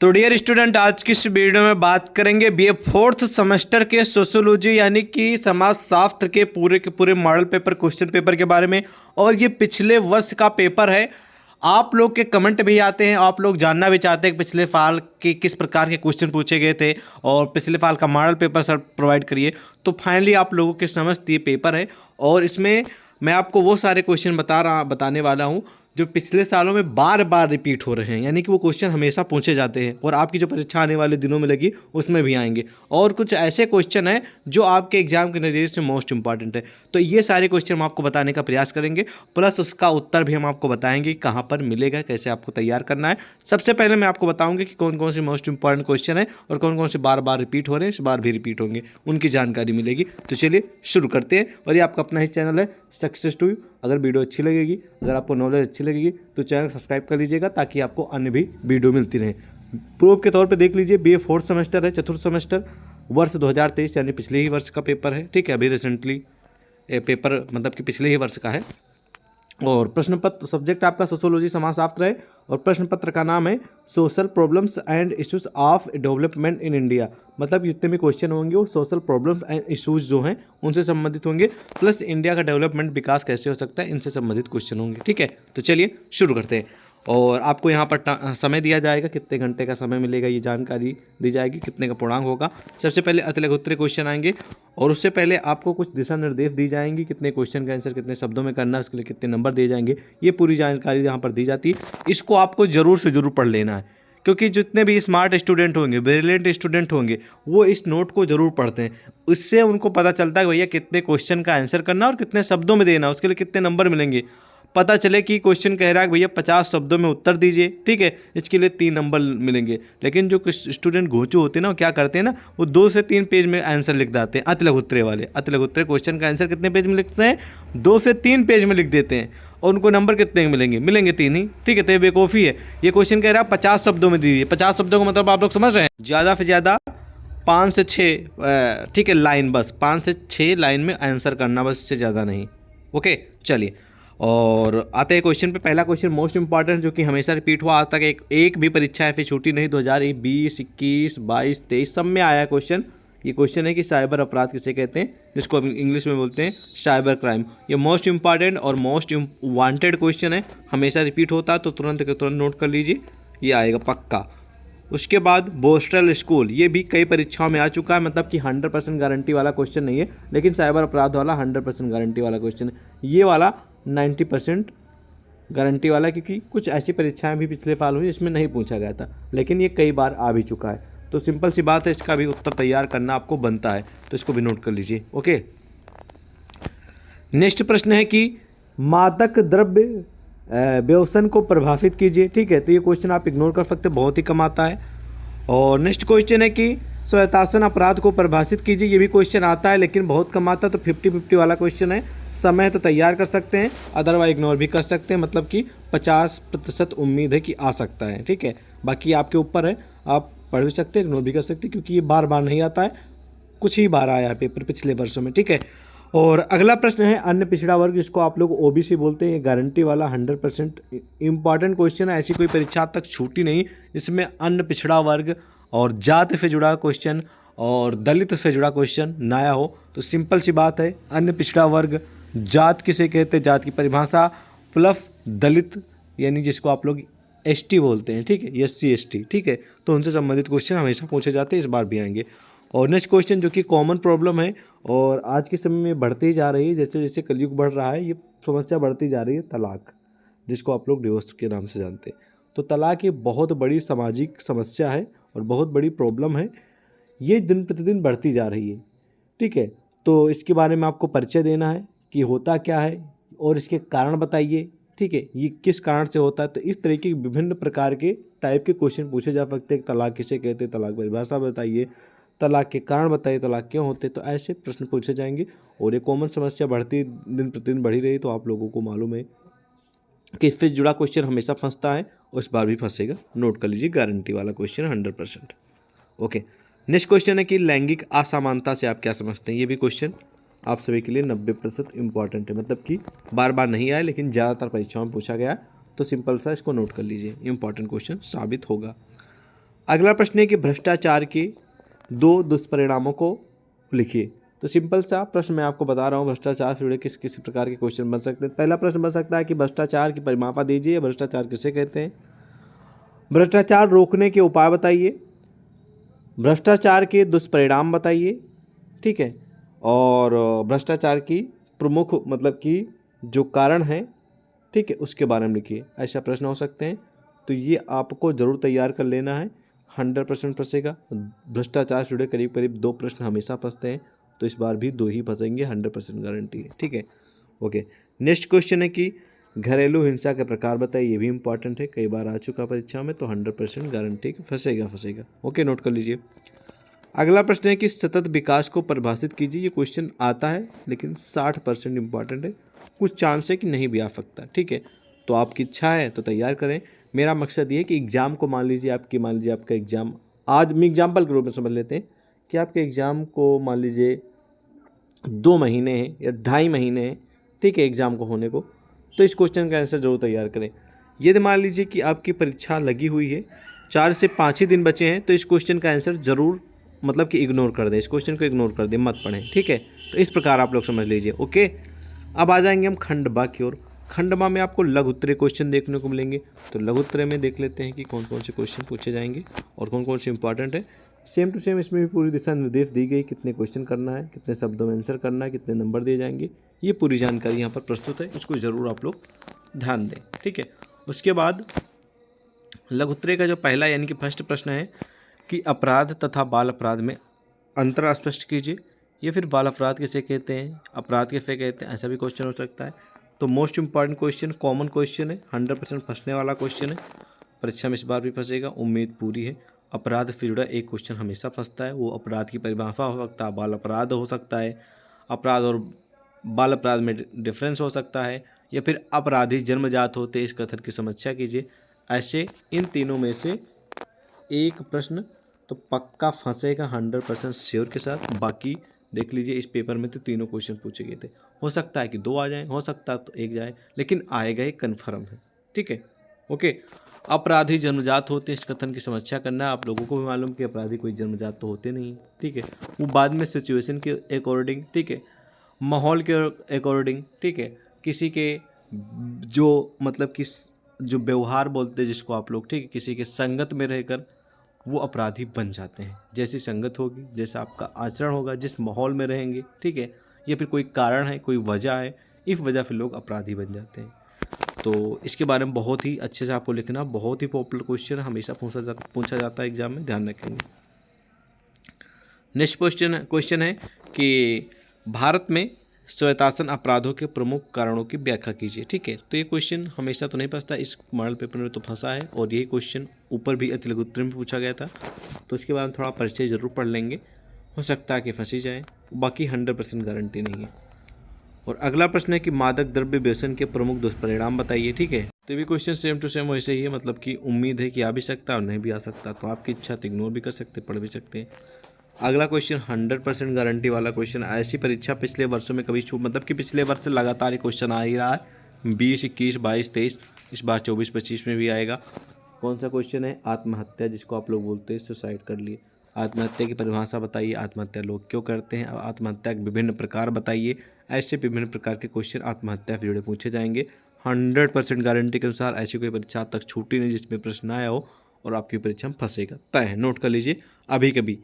तो dear student, आज की इस वीडियो में बात करेंगे बीए फोर्थ सेमेस्टर के सोशियोलॉजी यानी कि समाजशास्त्र के पूरे मॉडल पेपर क्वेश्चन पेपर के बारे में। और ये पिछले वर्ष का पेपर है। आप लोग के कमेंट भी आते हैं, आप लोग जानना भी चाहते हैं कि पिछले साल के किस प्रकार के क्वेश्चन पूछे गए थे और पिछले साल का मॉडल पेपर सर प्रोवाइड करिए। तो फाइनली आप लोगों के समझ ये पेपर है और इसमें मैं आपको वो सारे क्वेश्चन बताने वाला हूँ जो पिछले सालों में बार बार रिपीट हो रहे हैं, यानी कि वो क्वेश्चन हमेशा पूछे जाते हैं और आपकी जो परीक्षा आने वाले दिनों में लगी उसमें भी आएंगे। और कुछ ऐसे क्वेश्चन हैं जो आपके एग्जाम के नज़रिए से मोस्ट इंपॉर्टेंट है। तो ये सारे क्वेश्चन हम आपको बताने का प्रयास करेंगे, प्लस उसका उत्तर भी हम आपको बताएंगे कहाँ पर मिलेगा, कैसे आपको तैयार करना है। सबसे पहले मैं आपको बताऊंगी कि कौन कौन से मोस्ट इंपॉर्टेंट क्वेश्चन है और कौन कौन से बार बार रिपीट हो रहे हैं, इस बार भी रिपीट होंगे, उनकी जानकारी मिलेगी। तो चलिए शुरू करते हैं। और ये आपका अपना ही चैनल है सक्सेस टू यू। अगर वीडियो अच्छी लगेगी, अगर आपको नॉलेज अच्छी लगेगी तो चैनल सब्सक्राइब कर लीजिएगा ताकि आपको अन्य भी वीडियो मिलती रहे। प्रूफ के तौर पे देख लीजिए, बीए फोर्थ सेमेस्टर है, चतुर्थ सेमेस्टर, वर्ष 2023 यानी पिछले ही वर्ष का पेपर है। ठीक है, अभी रिसेंटली पेपर मतलब कि पिछले ही वर्ष का है। और प्रश्न पत्र सब्जेक्ट आपका सोशियोलॉजी समाजशास्त्र है और प्रश्न पत्र का नाम है social problems and issues of development in India. मतलब जितने भी क्वेश्चन होंगे वो सोशल प्रॉब्लम्स एंड इश्यूज जो हैं उनसे संबंधित होंगे, प्लस इंडिया का डेवलपमेंट विकास कैसे हो सकता है इनसे संबंधित क्वेश्चन होंगे। ठीक है, तो चलिए शुरू करते हैं। और आपको यहाँ पर समय दिया जाएगा, कितने घंटे का समय मिलेगा ये जानकारी दी जाएगी, कितने का पूर्णांक होगा। सबसे पहले अतिलघुत्तरीय क्वेश्चन आएंगे और उससे पहले आपको कुछ दिशा निर्देश दी जाएंगी, कितने क्वेश्चन का आंसर कितने शब्दों में करना है, उसके लिए कितने नंबर दिए जाएंगे, ये पूरी जानकारी यहाँ पर दी जाती है। इसको आपको ज़रूर से ज़रूर पढ़ लेना है, क्योंकि जितने भी स्मार्ट स्टूडेंट होंगे, ब्रिलियंट स्टूडेंट होंगे, वो इस नोट को जरूर पढ़ते हैं। उससे उनको पता चलता है भैया कितने क्वेश्चन का आंसर करना और कितने शब्दों में देना, उसके लिए कितने नंबर मिलेंगे। पता चले कि क्वेश्चन कह रहा है भैया 50 शब्दों में उत्तर दीजिए, ठीक है, इसके लिए 3 नंबर मिलेंगे। लेकिन जो स्टूडेंट घोंचू होते हैं ना, वो क्या करते हैं ना, वो 2 से 3 पेज में आंसर लिख देते हैं। अतिलघुत्तरीय वाले अतिलघुत्तरीय क्वेश्चन का आंसर कितने पेज में लिखते हैं? 2 से 3 पेज में लिख देते हैं और उनको नंबर कितने मिलेंगे? मिलेंगे 3 ही। ठीक है, तो ये बेवकूफ़ी है। ये क्वेश्चन कह रहा है 50 शब्दों में दीजिए। 50 शब्दों का मतलब आप लोग समझ रहे हैं, ज़्यादा से ज़्यादा 5 से 6, ठीक है, लाइन, बस 5 से 6 लाइन में आंसर करना, बस इससे ज़्यादा नहीं। ओके, चलिए और आते हैं क्वेश्चन पे। पहला क्वेश्चन मोस्ट इंपॉर्टेंट, जो कि हमेशा रिपीट हुआ, आज तक एक भी परीक्षा ऐसी छूटी नहीं। 2020, 21, 22, 23 सब में आया क्वेश्चन। ये क्वेश्चन है कि साइबर अपराध किसे कहते हैं, जिसको हम इंग्लिश में बोलते हैं साइबर क्राइम। ये मोस्ट इंपॉर्टेंट और मोस्ट वांटेड क्वेश्चन है, हमेशा रिपीट होता है, तो तुरंत के तुरंत नोट कर लीजिए, ये आएगा पक्का। उसके बाद बोस्टल स्कूल, ये भी कई परीक्षाओं में आ चुका है, मतलब कि 100% गारंटी वाला क्वेश्चन नहीं है, लेकिन साइबर अपराध वाला 100% गारंटी वाला क्वेश्चन है। ये वाला 90% गारंटी वाला, क्योंकि कुछ ऐसी परीक्षाएं भी पिछले साल हुई जिसमें नहीं पूछा गया था, लेकिन ये कई बार आ भी चुका है। तो सिंपल सी बात है, इसका भी उत्तर तैयार करना आपको बनता है, तो इसको भी नोट कर लीजिए। ओके, नेक्स्ट प्रश्न है कि मादक द्रव्य व्यसन को प्रभावित कीजिए। ठीक है, तो ये क्वेश्चन आप इग्नोर कर सकते हैं, बहुत ही कम आता है। और नेक्स्ट क्वेश्चन है कि स्वैतासन अपराध को परिभाषित कीजिए। ये भी क्वेश्चन आता है लेकिन बहुत कम आता है, तो 50-50 वाला क्वेश्चन है। समय तो तैयार कर सकते हैं, अदरवाइज इग्नोर भी कर सकते हैं, मतलब कि 50% उम्मीद है कि आ सकता है। ठीक है, बाकी आपके ऊपर है, आप पढ़ भी सकते हैं, इग्नोर भी कर सकते हैं, क्योंकि ये बार बार नहीं आता है, कुछ ही बार आया है पेपर पिछले वर्षों में। ठीक है, और अगला प्रश्न है अन्य पिछड़ा वर्ग, जिसको आप लोग ओबीसी बोलते हैं। ये गारंटी वाला 100% इंपॉर्टेंट क्वेश्चन है, ऐसी कोई परीक्षा तक छूटी नहीं इसमें अन्य पिछड़ा वर्ग और जात से जुड़ा क्वेश्चन और दलित से जुड़ा क्वेश्चन ना आया हो। तो सिंपल सी बात है, अन्य पिछड़ा वर्ग, जात किसे कहते हैं, जात की परिभाषा, प्लस दलित यानी जिसको आप लोग एसटी बोलते हैं। ठीक है, एससी एसटी, ठीक है, तो उनसे संबंधित क्वेश्चन हमेशा पूछे जाते हैं, इस बार भी आएंगे। और नेक्स्ट क्वेश्चन जो कि कॉमन प्रॉब्लम है और आज के समय में बढ़ती ही जा रही है, जैसे जैसे कलयुग बढ़ रहा है, ये समस्या बढ़ती जा रही है, तलाक, जिसको आप लोग डिवोर्स के नाम से जानते हैं। तो तलाक ये बहुत बड़ी सामाजिक समस्या है और बहुत बड़ी प्रॉब्लम है, ये दिन प्रतिदिन बढ़ती जा रही है। ठीक है, तो इसके बारे में आपको परिचय देना है कि होता क्या है और इसके कारण बताइए। ठीक है, ये किस कारण से होता है, तो इस तरीके के विभिन्न प्रकार के टाइप के क्वेश्चन पूछे जा सकते हैं। तलाक किसे कहते हैं, तलाक परिभाषा बताइए, तलाक के कारण बताइए, तलाक क्यों होते, तो ऐसे प्रश्न पूछे जाएंगे। और ये कॉमन समस्या बढ़ती दिन प्रतिदिन बढ़ी रही, तो आप लोगों को मालूम है कि इससे जुड़ा क्वेश्चन हमेशा फंसता है और इस बार भी फंसेगा, नोट कर लीजिए, गारंटी वाला क्वेश्चन 100%। ओके, नेक्स्ट क्वेश्चन है कि लैंगिक असमानता से आप क्या समझते हैं। ये भी क्वेश्चन आप सभी के लिए 90% इंपॉर्टेंट है, मतलब कि बार बार नहीं आया लेकिन ज़्यादातर परीक्षाओं में पूछा गया, तो सिंपल सा इसको नोट कर लीजिए, इंपॉर्टेंट क्वेश्चन साबित होगा। अगला प्रश्न है कि भ्रष्टाचार के 2 दुष्परिणामों को लिखिए। तो सिंपल सा प्रश्न मैं आपको बता रहा हूँ, भ्रष्टाचार से जुड़े किस किस प्रकार के क्वेश्चन बन सकते हैं। पहला प्रश्न बन सकता है कि भ्रष्टाचार की परिभाषा दीजिए, भ्रष्टाचार किसे कहते हैं, भ्रष्टाचार रोकने के उपाय बताइए, भ्रष्टाचार के दुष्परिणाम बताइए, ठीक है, और भ्रष्टाचार की प्रमुख मतलब कि जो कारण है, ठीक है, उसके बारे में लिखिए। ऐसा प्रश्न हो सकते हैं, तो ये आपको ज़रूर तैयार कर लेना है, 100% फंसेगा। भ्रष्टाचार से जुड़े करीब करीब 2 प्रश्न हमेशा फंसते हैं, तो इस बार भी 2 ही फंसेंगे, 100% गारंटी है, ठीक है। ओके, नेक्स्ट क्वेश्चन है कि घरेलू हिंसा के प्रकार बताइए। ये भी इंपॉर्टेंट है, कई बार आ चुका परीक्षा में, तो 100% गारंटी फंसेगा। ओके, नोट कर लीजिए। अगला प्रश्न है कि सतत विकास को परिभाषित कीजिए। ये क्वेश्चन आता है लेकिन 60% इंपॉर्टेंट है, कुछ चांस है कि नहीं भी आ सकता, ठीक है। तो आपकी इच्छा है तो तैयार करें। मेरा मकसद ये है कि एग्ज़ाम को मान लीजिए आपका एग्ज़ाम, आज हम एग्जाम्पल के रूप में समझ लेते हैं कि आपके एग्ज़ाम को मान लीजिए 2 महीने हैं या 2.5 महीने हैं, ठीक है, एग्ज़ाम को होने को, तो इस क्वेश्चन का आंसर जरूर तैयार करें। यदि मान लीजिए कि आपकी परीक्षा लगी हुई है, 4 से 5 ही दिन बचे हैं, तो इस क्वेश्चन का आंसर ज़रूर मतलब कि इग्नोर कर दें, इस क्वेश्चन को इग्नोर कर दें, मत पढ़ें, ठीक है। तो इस प्रकार आप लोग समझ लीजिए। ओके, अब आ जाएंगे हम खंडवा की ओर। खंडवा में आपको लघु उत्तरीय क्वेश्चन देखने को मिलेंगे, तो लघु उत्तरीय में देख लेते हैं कि कौन कौन से क्वेश्चन पूछे जाएंगे और कौन कौन से इंपॉर्टेंट है। सेम टू सेम इसमें भी पूरी दिशा निर्देश दी गई, कितने क्वेश्चन करना है, कितने शब्दों में आंसर करना है, कितने नंबर दिए जाएंगे, ये पूरी जानकारी यहाँ पर प्रस्तुत है, इसको ज़रूर आप लोग ध्यान दें, ठीक है। उसके बाद लघु उत्तरीय का जो पहला यानी कि फर्स्ट प्रश्न है कि अपराध तथा बाल अपराध में अंतर स्पष्ट कीजिए, या फिर बाल अपराध किसे कहते हैं, अपराध किसे कहते हैं, ऐसा भी क्वेश्चन हो सकता है। तो most important question, common question है, 100% फंसने वाला क्वेश्चन है, परीक्षा में इस बार भी फंसेगा, उम्मीद पूरी है। अपराध से जुड़ा एक क्वेश्चन हमेशा फंसता है, वो अपराध की परिभाषा हो सकता है, बाल अपराध हो सकता है, अपराध और बाल अपराध में डिफरेंस हो सकता है, या फिर अपराधी जन्मजात होते इस कथन की समीक्षा कीजिए। ऐसे इन तीनों में से एक प्रश्न तो पक्का फंसेगा 100% श्योर के साथ। बाकी देख लीजिए इस पेपर में तो तीनों क्वेश्चन पूछे गए थे, हो सकता है कि 2 आ जाएं, हो सकता है तो 1 जाए, लेकिन आएगा ही कन्फर्म है, ठीक है। ओके, अपराधी जन्मजात होते इस कथन की समीक्षा करना है। आप लोगों को भी मालूम कि अपराधी कोई जन्मजात तो होते नहीं, ठीक है, वो बाद में सिचुएशन के अकॉर्डिंग, ठीक है, माहौल के अकॉर्डिंग, ठीक है, किसी के जो मतलब कि जो व्यवहार बोलते हैं जिसको आप लोग, ठीक है, किसी के संगत में रहकर वो अपराधी बन जाते हैं। जैसी संगत होगी, जैसा आपका आचरण होगा, जिस माहौल में रहेंगे, ठीक है, या फिर कोई कारण है, कोई वजह है, इस वजह से लोग अपराधी बन जाते हैं। तो इसके बारे में बहुत ही अच्छे से आपको लिखना, बहुत ही पॉपुलर क्वेश्चन, हमेशा पूछा जाता है एग्जाम में, ध्यान रखेंगे। नेक्स्ट क्वेश्चन है कि भारत में स्वैतासन अपराधों के प्रमुख कारणों की व्याख्या कीजिए, ठीक है। तो ये क्वेश्चन हमेशा तो नहीं फंसता, इस मॉडल पेपर में तो फंसा है, और यही क्वेश्चन ऊपर भी अति लघु उत्तरीय में पूछा गया था, तो इसके बारे में थोड़ा परिचय जरूर पढ़ लेंगे, हो सकता है कि फंसी जाए, बाकी 100% गारंटी नहीं है। और अगला प्रश्न है कि मादक द्रव्य व्यसन के प्रमुख दुष्परिणाम बताइए, ठीक है। तो ये भी क्वेश्चन सेम टू सेम वैसे ही है, मतलब कि उम्मीद है कि आ भी सकता है और नहीं भी आ सकता, तो आपकी इच्छा तो इग्नोर भी कर सकते, पढ़ भी सकते हैं। अगला क्वेश्चन 100% गारंटी वाला क्वेश्चन, ऐसी परीक्षा पिछले वर्षों में कभी मतलब कि पिछले वर्ष से लगातार ये क्वेश्चन आ ही रहा है, 20, 21, 22, 23, इस बार 24, 25 में भी आएगा। कौन सा क्वेश्चन है, आत्महत्या जिसको आप लोग बोलते हैं, सुसाइड कर लिए। आत्महत्या की परिभाषा बताइए, आत्महत्या लोग क्यों करते हैं, आत्महत्या के विभिन्न प्रकार बताइए। ऐसे विभिन्न प्रकार के क्वेश्चन आत्महत्या से जुड़े पूछे जाएंगे। 100% गारंटी के अनुसार ऐसी कोई परीक्षा तक छूटी नहीं जिसमें प्रश्न आया हो और आपकी परीक्षा में फंसेगा, तय है, नोट कर लीजिए अभी कभी।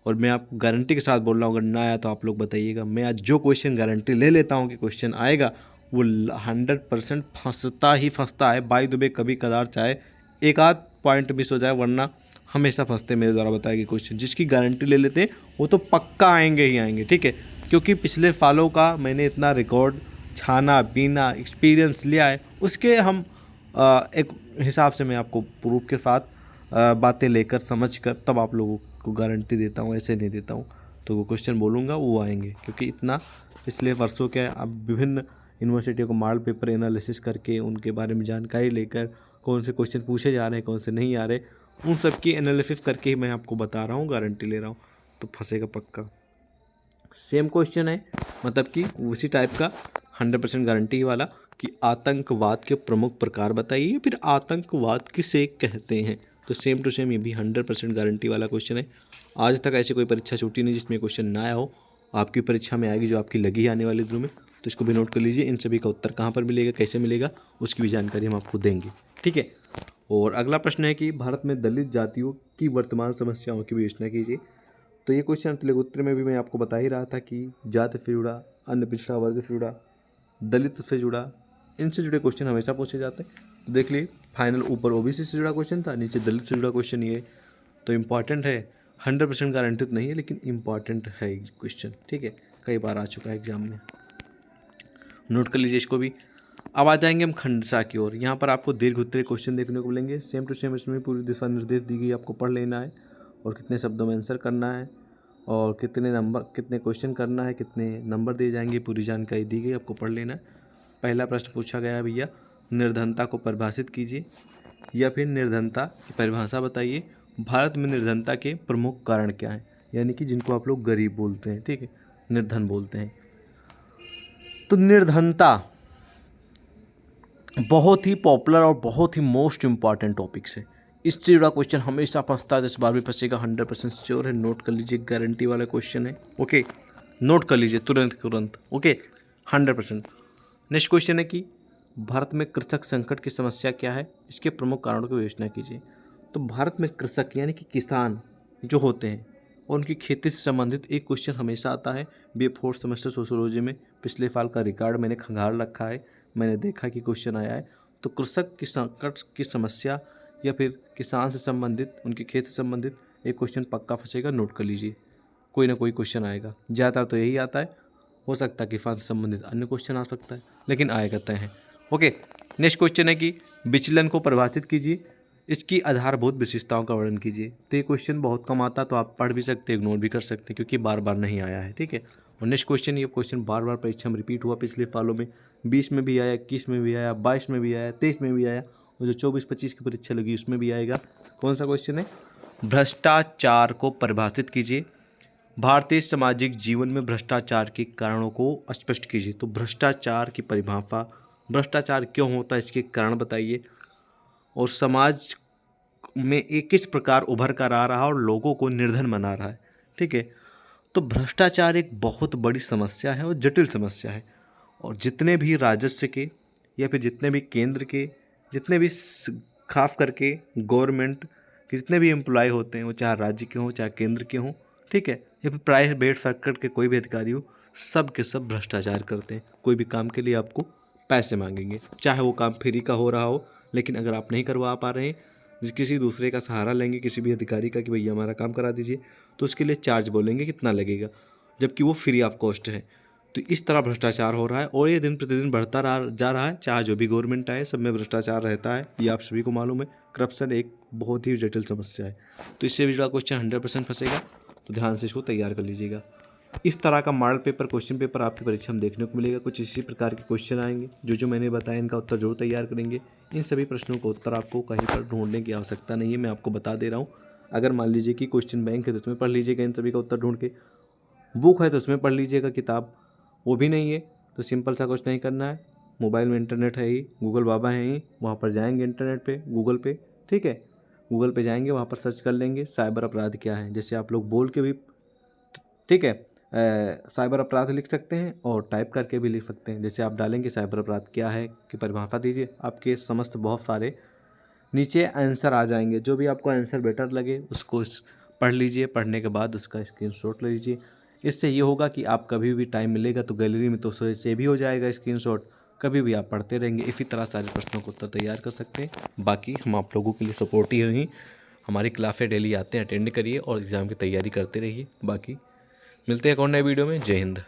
और मैं आपको गारंटी के साथ बोल रहा हूँ, अगर ना आया तो आप लोग बताइएगा। मैं आज जो क्वेश्चन गारंटी ले लेता हूँ कि क्वेश्चन आएगा, वो 100% फंसता ही फंसता है। बाय द वे कभी कदार चाहे एक आध पॉइंट मिस हो जाए, वरना हमेशा फंसते मेरे द्वारा बताए गए क्वेश्चन। जिसकी गारंटी ले लेते हैं वो तो पक्का आएंगे ही आएंगे, ठीक है, क्योंकि पिछले सालों का मैंने इतना रिकॉर्ड छाना बीना एक्सपीरियंस लिया है, उसके हम एक हिसाब से मैं आपको प्रूफ के साथ बातें लेकर समझ कर तब आप लोगों को गारंटी देता हूँ, ऐसे नहीं देता हूँ। तो वो क्वेश्चन बोलूँगा वो आएंगे, क्योंकि इतना पिछले वर्षों के अब विभिन्न यूनिवर्सिटियों को मॉडल पेपर एनालिसिस करके उनके बारे में जानकारी लेकर कौन से क्वेश्चन पूछे जा रहे हैं, कौन से नहीं आ रहे, उन सब की एनालिसिस करके ही मैं आपको बता रहा हूँ, गारंटी ले रहा हूँ, तो फंसेगा पक्का। सेम क्वेश्चन है, मतलब कि उसी टाइप का 100% गारंटी वाला कि आतंकवाद के प्रमुख प्रकार बताइए, फिर आतंकवाद किसे कहते हैं। तो सेम टू सेम ये भी 100% गारंटी वाला क्वेश्चन है। आज तक ऐसी कोई परीक्षा छूटी नहीं जिसमें क्वेश्चन ना आया हो, आपकी परीक्षा में आएगी जो आपकी लगी है आने वाले दिनों में। तो इसको भी नोट कर लीजिए। इन सभी का उत्तर कहाँ पर मिलेगा, कैसे मिलेगा, उसकी भी जानकारी हम आपको देंगे, ठीक है। और अगला प्रश्न है कि भारत में दलित जातियों की वर्तमान समस्याओं की विवेचना कीजिए। तो ये क्वेश्चन उत्तर में भी मैं आपको बता ही रहा था कि जाति से जुड़ा, अन्य पिछड़ा वर्ग से जुड़ा, दलित से जुड़ा, इनसे जुड़े क्वेश्चन हमेशा पूछे जाते हैं। तो देख लिए, फाइनल ऊपर ओबीसी से जुड़ा क्वेश्चन था, नीचे दलित से जुड़ा क्वेश्चन ये तो इम्पॉर्टेंट है। 100% गारंटी नहीं है लेकिन इम्पॉर्टेंट है ये क्वेश्चन, ठीक है। कई बार आ चुका है एग्जाम में, नोट कर लीजिए इसको भी। अब आ जाएंगे हम खंडसा की ओर। यहाँ पर आपको दीर्घ उत्तरीय क्वेश्चन देखने को मिलेंगे। सेम टू सेम इसमें पूरी दिशा निर्देश दी गई, आपको पढ़ लेना है और कितने शब्दों में आंसर करना है और कितने क्वेश्चन करना है, कितने नंबर दिए जाएंगे, पूरी जानकारी दी गई, आपको पढ़ लेना है। पहला प्रश्न पूछा गया है भैया, निर्धनता को परिभाषित कीजिए या फिर निर्धनता की परिभाषा बताइए। भारत में निर्धनता के प्रमुख कारण क्या हैं, यानी कि जिनको आप लोग गरीब बोलते हैं, ठीक है, निर्धन बोलते हैं। तो निर्धनता बहुत ही पॉपुलर और बहुत ही मोस्ट इम्पॉर्टेंट टॉपिक्स है। इससे जुड़ा क्वेश्चन हमेशा फंसता है, 10 बार भी फंसेगा, 100% श्योर है। नोट कर लीजिए, गारंटी वाला क्वेश्चन है, ओके। नोट कर लीजिए तुरंत, ओके, 100%। नेक्स्ट क्वेश्चन है कि भारत में कृषक संकट की समस्या क्या है, इसके प्रमुख कारणों की विवेचना कीजिए। तो भारत में कृषक यानी कि किसान जो होते हैं और उनकी खेती से संबंधित एक क्वेश्चन हमेशा आता है BA 4th सेमेस्टर सोशियोलॉजी में। पिछले साल का रिकॉर्ड मैंने खंगाल रखा है, मैंने देखा कि क्वेश्चन आया है। तो कृषक की संकट की समस्या या फिर किसान से संबंधित, उनके खेत से संबंधित एक क्वेश्चन पक्का फंसेगा, नोट कर लीजिए। कोई ना कोई क्वेश्चन आएगा, ज़्यादातर तो यही आता है, हो सकता है किसान से संबंधित अन्य क्वेश्चन आ सकता है, लेकिन आएगा तय है, ओके। नेक्स्ट क्वेश्चन है कि विचलन को परिभाषित कीजिए, इसकी आधारभूत विशेषताओं का वर्णन कीजिए। तो ये क्वेश्चन बहुत कम आता, तो आप पढ़ भी सकते हैं, इग्नोर भी कर सकते हैं, क्योंकि बार बार नहीं आया है, ठीक है। और नेक्स्ट क्वेश्चन, ये क्वेश्चन बार बार परीक्षा में रिपीट हुआ पिछले सालों में, 20 में भी आया, 21 में भी आया, 22 में भी आया, 23 में भी आया, और जो 24-25 की परीक्षा लगी उसमें भी आएगा। कौन सा क्वेश्चन है, भ्रष्टाचार को परिभाषित कीजिए। भारतीय सामाजिक जीवन में भ्रष्टाचार के कारणों को स्पष्ट कीजिए। तो भ्रष्टाचार की परिभाषा, भ्रष्टाचार क्यों होता है, इसके कारण बताइए, और समाज में एक किस प्रकार उभर कर आ रहा है और लोगों को निर्धन बना रहा है, ठीक है। तो भ्रष्टाचार एक बहुत बड़ी समस्या है और जटिल समस्या है, और जितने भी राजस्व के या फिर जितने भी केंद्र के, जितने भी खास करके गवर्नमेंट के जितने भी एम्प्लॉय होते हैं, वो चाहे राज्य के हों चाहे केंद्र के हों, ठीक है, या फिर प्राइवेट सेक्टर के कोई भी अधिकारी हो, सब के सब भ्रष्टाचार करते हैं। कोई भी काम के लिए आपको पैसे मांगेंगे, चाहे वो काम फ्री का हो रहा हो, लेकिन अगर आप नहीं करवा पा रहे हैं, किसी दूसरे का सहारा लेंगे, किसी भी अधिकारी का कि भैया हमारा काम करा दीजिए, तो उसके लिए चार्ज बोलेंगे कितना लगेगा, जबकि वो फ्री ऑफ कॉस्ट है। तो इस तरह भ्रष्टाचार हो रहा है और ये दिन प्रतिदिन बढ़ता जा रहा है। चाहे जो भी गवर्नमेंट आए, सब में भ्रष्टाचार रहता है, ये आप सभी को मालूम है। करप्शन एक बहुत ही जटिल समस्या है, तो इससे भी जुड़ा क्वेश्चन 100% फंसेगा, तो ध्यान से इसको तैयार कर लीजिएगा। इस तरह का मॉडल पेपर, क्वेश्चन पेपर आपकी परीक्षा में देखने को मिलेगा। कुछ इसी प्रकार के क्वेश्चन आएंगे, जो मैंने बताया इनका उत्तर जरूर तैयार करेंगे। इन सभी प्रश्नों का उत्तर आपको कहीं पर ढूंढने की आवश्यकता नहीं है, मैं आपको बता दे रहा हूँ। अगर मान लीजिए कि क्वेश्चन बैंक है तो उसमें पढ़ लीजिएगा इन सभी का उत्तर ढूंढ के, बुक है तो उसमें पढ़ लीजिएगा किताब, वो भी नहीं है तो सिंपल सा कुछ नहीं करना है, मोबाइल में इंटरनेट है ही, गूगल बाबा है ही, वहाँ पर जाएंगे इंटरनेट पे, गूगल पे, ठीक है, गूगल पे जाएंगे, वहाँ पर सर्च कर लेंगे साइबर अपराध क्या है। जैसे आप लोग बोल के भी, ठीक है, साइबर अपराध लिख सकते हैं और टाइप करके भी लिख सकते हैं। जैसे आप डालेंगे साइबर अपराध क्या है कि परिभाषा दीजिए, आपके समस्त बहुत सारे नीचे आंसर आ जाएंगे। जो भी आपको आंसर बेटर लगे उसको पढ़ लीजिए, पढ़ने के बाद उसका स्क्रीनशॉट ले लीजिए। इससे ये होगा कि आप कभी भी टाइम मिलेगा तो गैलरी में तो से भी हो जाएगा स्क्रीनशॉट, कभी भी आप पढ़ते रहेंगे। इसी तरह सारे प्रश्नों को उत्तर तैयार कर सकते हैं। बाकी हम आप लोगों के लिए सपोर्टिव ही, हमारी क्लासें डेली आते हैं, अटेंड करिए और एग्ज़ाम की तैयारी करते रहिए। बाकी मिलते हैं एक और नए वीडियो में। जय हिंद।